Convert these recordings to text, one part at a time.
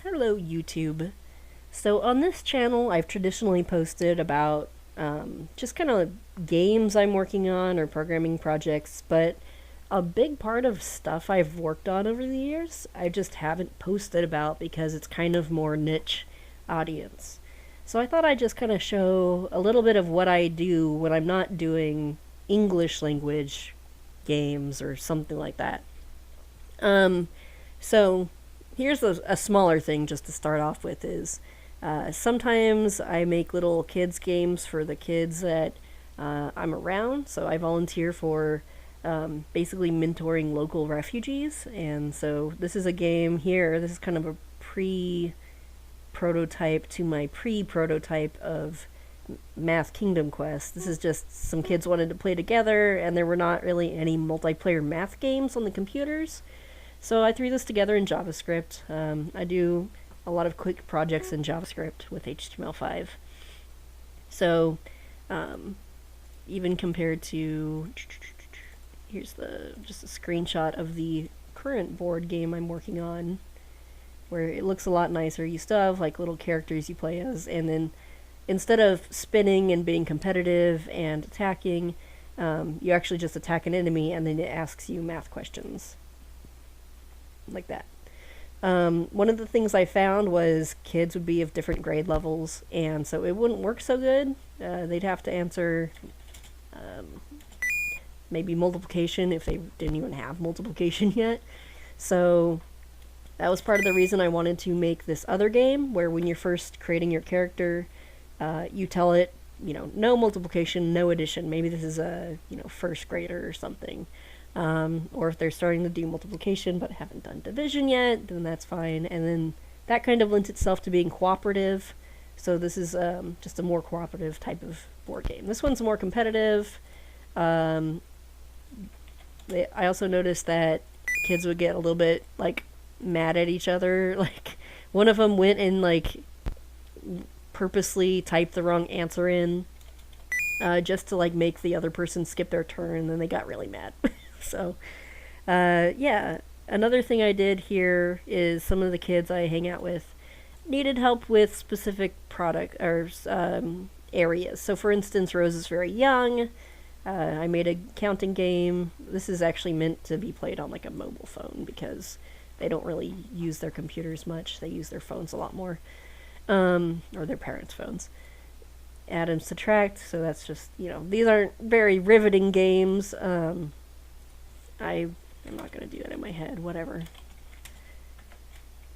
Hello YouTube. So on this channel I've traditionally posted about just kind of games I'm working on or programming projects, but a big part of stuff I've worked on over the years I just haven't posted about because it's kind of more niche audience. So I thought I'd just kind of show a little bit of what I do when I'm not doing English language games or something like that. Um, so here's a smaller thing just to start off with is sometimes I make little kids games for the kids that I'm around. So I volunteer for basically mentoring local refugees. And so this is a game here. This is kind of a prototype to my pre-prototype of Math Kingdom Quest. This is just some kids wanted to play together, and there were not really any multiplayer math games on the computers. So I threw this together in JavaScript. I do a lot of quick projects in JavaScript with HTML5. So even compared to, here's just a screenshot of the current board game I'm working on, where it looks a lot nicer. You still have like little characters you play as, and then instead of spinning and being competitive and attacking, you actually just attack an enemy and then it asks you math questions. Like that. One of the things I found was kids would be of different grade levels, and so it wouldn't work so good. They'd have to answer maybe multiplication if they didn't even have multiplication yet. So that was part of the reason I wanted to make this other game, where when you're first creating your character, you tell it, no multiplication, no addition. Maybe this is a, first grader or something. Or if they're starting to do multiplication but haven't done division yet, then that's fine. And then that kind of lends itself to being cooperative. So this is just a more cooperative type of board game. This one's more competitive. I also noticed that kids would get a little bit mad at each other. Like one of them went and purposely typed the wrong answer in just to make the other person skip their turn, and then they got really mad. So, yeah. Another thing I did here is some of the kids I hang out with needed help with specific product or areas. So, for instance, Rose is very young. I made a counting game. This is actually meant to be played on a mobile phone because they don't really use their computers much. They use their phones a lot more, or their parents' phones. Add and subtract. So that's just these aren't very riveting games. I'm not going to do that in my head, whatever.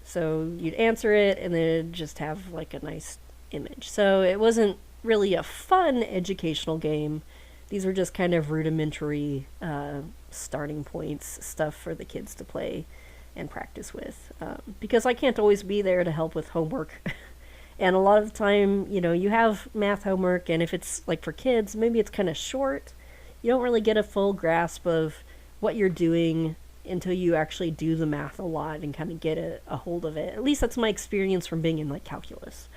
So you'd answer it, and then it'd just have a nice image. So it wasn't really a fun educational game. These were just kind of rudimentary starting points, stuff for the kids to play and practice with. Because I can't always be there to help with homework. And a lot of the time, you have math homework, and if it's for kids, maybe it's kind of short. You don't really get a full grasp of what you're doing until you actually do the math a lot and kind of get a hold of it. At least that's my experience from being in calculus.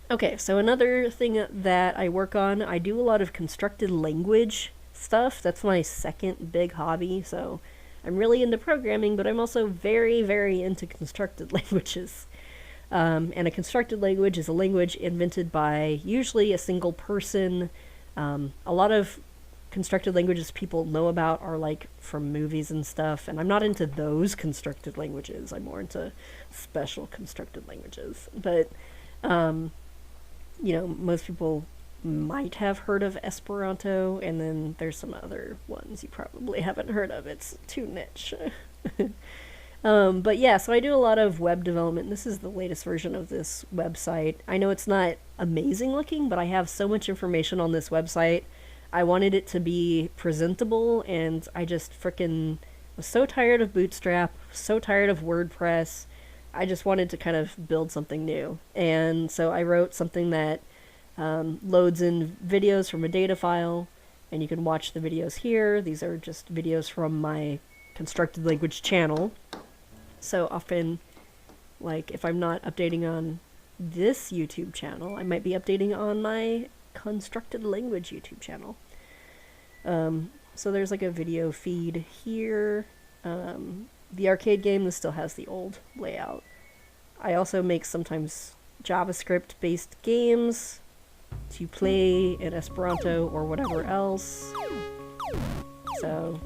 Okay, so another thing that I work on, I do a lot of constructed language stuff. That's my second big hobby. So I'm really into programming, but I'm also very, very into constructed languages. And a constructed language is a language invented by usually a single person. A lot of constructed languages people know about are from movies and stuff, and I'm not into those constructed languages. I'm more into special constructed languages. But most people might have heard of Esperanto, and then there's some other ones you probably haven't heard of. It's too niche. But yeah, so I do a lot of web development. This is the latest version of this website. I know it's not amazing looking, but I have so much information on this website. I wanted it to be presentable, and I just frickin' was so tired of Bootstrap, so tired of WordPress. I just wanted to kind of build something new. And so I wrote something that loads in videos from a data file, and you can watch the videos here. These are just videos from my constructed language channel. So often, if I'm not updating on this YouTube channel, I might be updating on my constructed language YouTube channel. So there's a video feed here. The arcade game, this still has the old layout. I also make sometimes JavaScript-based games to play in Esperanto or whatever else. So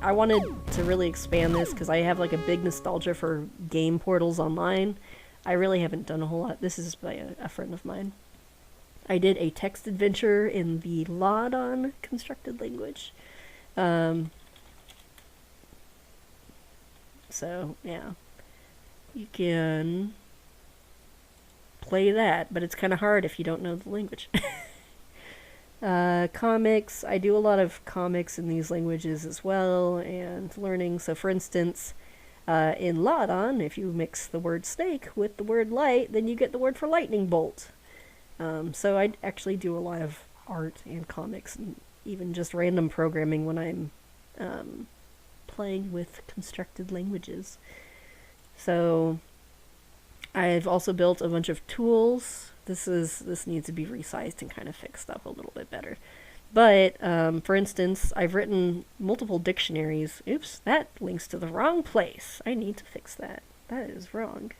I wanted to really expand this because I have like a big nostalgia for game portals online. I really haven't done a whole lot. This is by a friend of mine. I did a text adventure in the Ladon constructed language. So, yeah. You can play that, but it's kind of hard if you don't know the language. Comics. I do a lot of comics in these languages as well, and learning. So, for instance, in Ladon, if you mix the word snake with the word light, then you get the word for lightning bolt. So I actually do a lot of art and comics and even just random programming when I'm playing with constructed languages. So I've also built a bunch of tools. This needs to be resized and kind of fixed up a little bit better. But, for instance, I've written multiple dictionaries. Oops, that links to the wrong place. I need to fix that. That is wrong.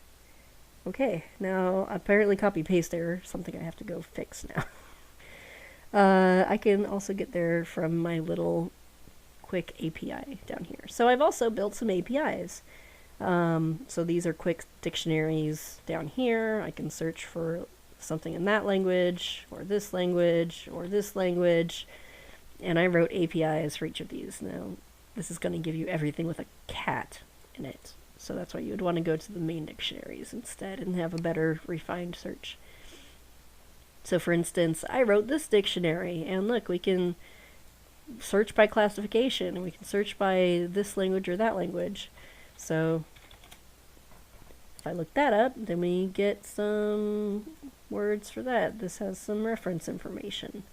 Okay, now apparently copy-paste error, something I have to go fix now. I can also get there from my little quick API down here. So I've also built some APIs. So these are quick dictionaries down here. I can search for something in that language, or this language, or this language. And I wrote APIs for each of these. Now, this is going to give you everything with a cat in it. So that's why you would want to go to the main dictionaries instead and have a better refined search. So for instance, I wrote this dictionary, and look, we can search by classification, and we can search by this language or that language. So if I look that up, then we get some words for that. This has some reference information.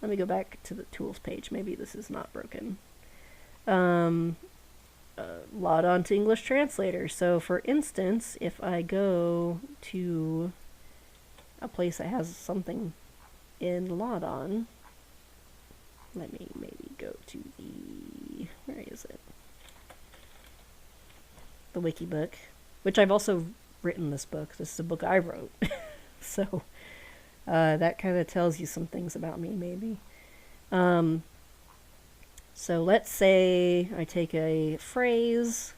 Let me go back to the tools page. Maybe this is not broken. Log on to English Translator. So for instance, if I go to a place that has something in Lodon, let me maybe go to the, where is it? The Wiki Book, which I've also written this book. This is a book I wrote. So that kind of tells you some things about me, maybe. So let's say I take a phrase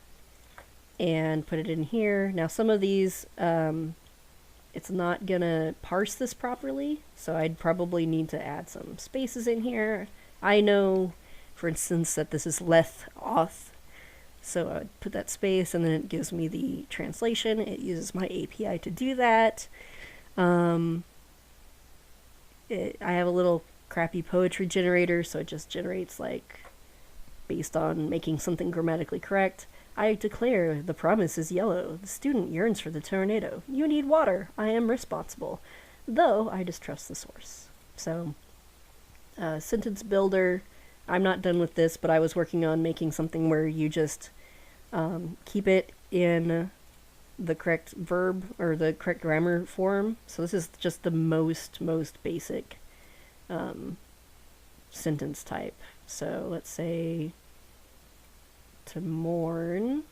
and put it in here. Now some of these, it's not gonna parse this properly, so I'd probably need to add some spaces in here. I know, for instance, that this is leth auth, so I would put that space and then it gives me the translation. It uses my API to do that. I have a little crappy poetry generator, so it just generates like based on making something grammatically correct. I declare the promise is yellow. The student yearns for the tornado. You need water. I am responsible, though I distrust the source. So, sentence builder. I'm not done with this, but I was working on making something where you just keep it in the correct verb or the correct grammar form. So this is just the most basic sentence type. So let's say to mourn,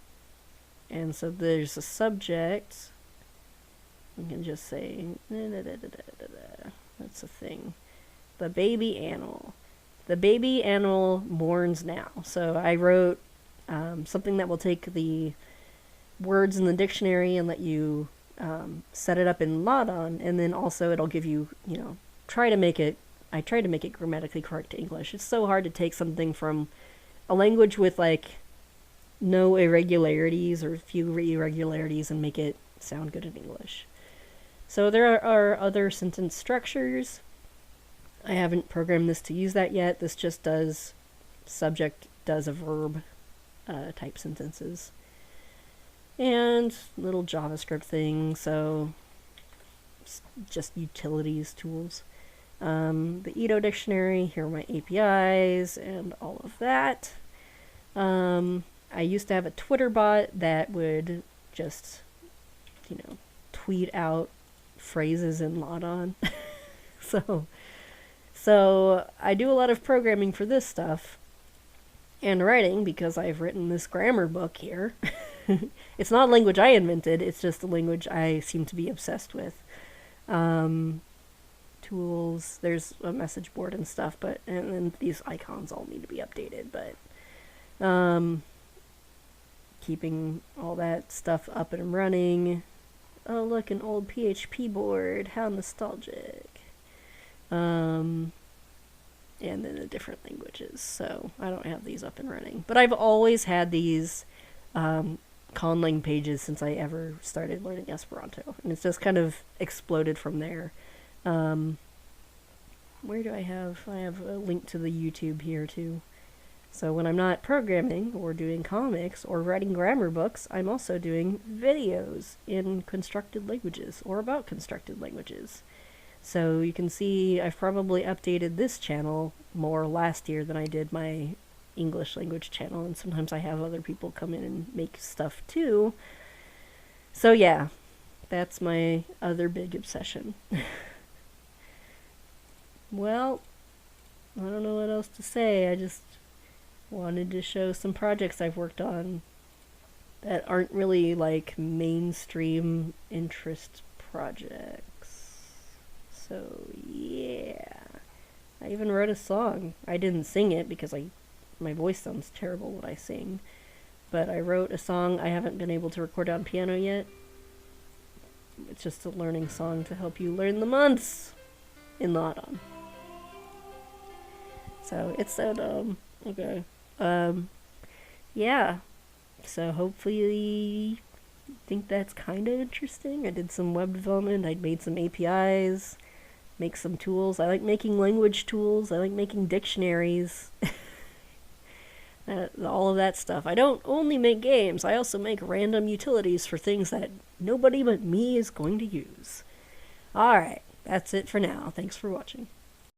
and so there's a subject. We can just say that's a thing. The baby animal. The baby animal mourns now. So I wrote something that will take the words in the dictionary and let you set it up in Ladon, and then also it'll give you, I tried to make it grammatically correct to English. It's so hard to take something from a language with like no irregularities or few irregularities and make it sound good in English. So there are other sentence structures. I haven't programmed this to use that yet. This just does subject does a verb type sentences. And little JavaScript thing, so just utilities tools. The Edo dictionary, here are my APIs and all of that. I used to have a Twitter bot that would just, tweet out phrases in Ladon. So I do a lot of programming for this stuff and writing because I've written this grammar book here. It's not a language I invented, it's just a language I seem to be obsessed with. Um, Tools, there's a message board and stuff, and then these icons all need to be updated, but keeping all that stuff up and running. Oh, look, an old PHP board. How nostalgic. And then the different languages. So I don't have these up and running. But I've always had these Conlang pages since I ever started learning Esperanto. And it's just kind of exploded from there. Where do I have? I have a link to the YouTube here too. So when I'm not programming or doing comics or writing grammar books, I'm also doing videos in constructed languages or about constructed languages. So you can see I've probably updated this channel more last year than I did my English language channel, and sometimes I have other people come in and make stuff too. So yeah, that's my other big obsession. Well, I don't know what else to say. I just wanted to show some projects I've worked on that aren't really like mainstream interest projects. So yeah, I even wrote a song. I didn't sing it because my voice sounds terrible when I sing, but I wrote a song I haven't been able to record on piano yet. It's just a learning song to help you learn the months in the autumn. So it's so dumb. Okay. Yeah. So hopefully you think that's kind of interesting. I did some web development. I made some APIs, make some tools. I like making language tools. I like making dictionaries. All of that stuff. I don't only make games. I also make random utilities for things that nobody but me is going to use. Alright. That's it for now. Thanks for watching.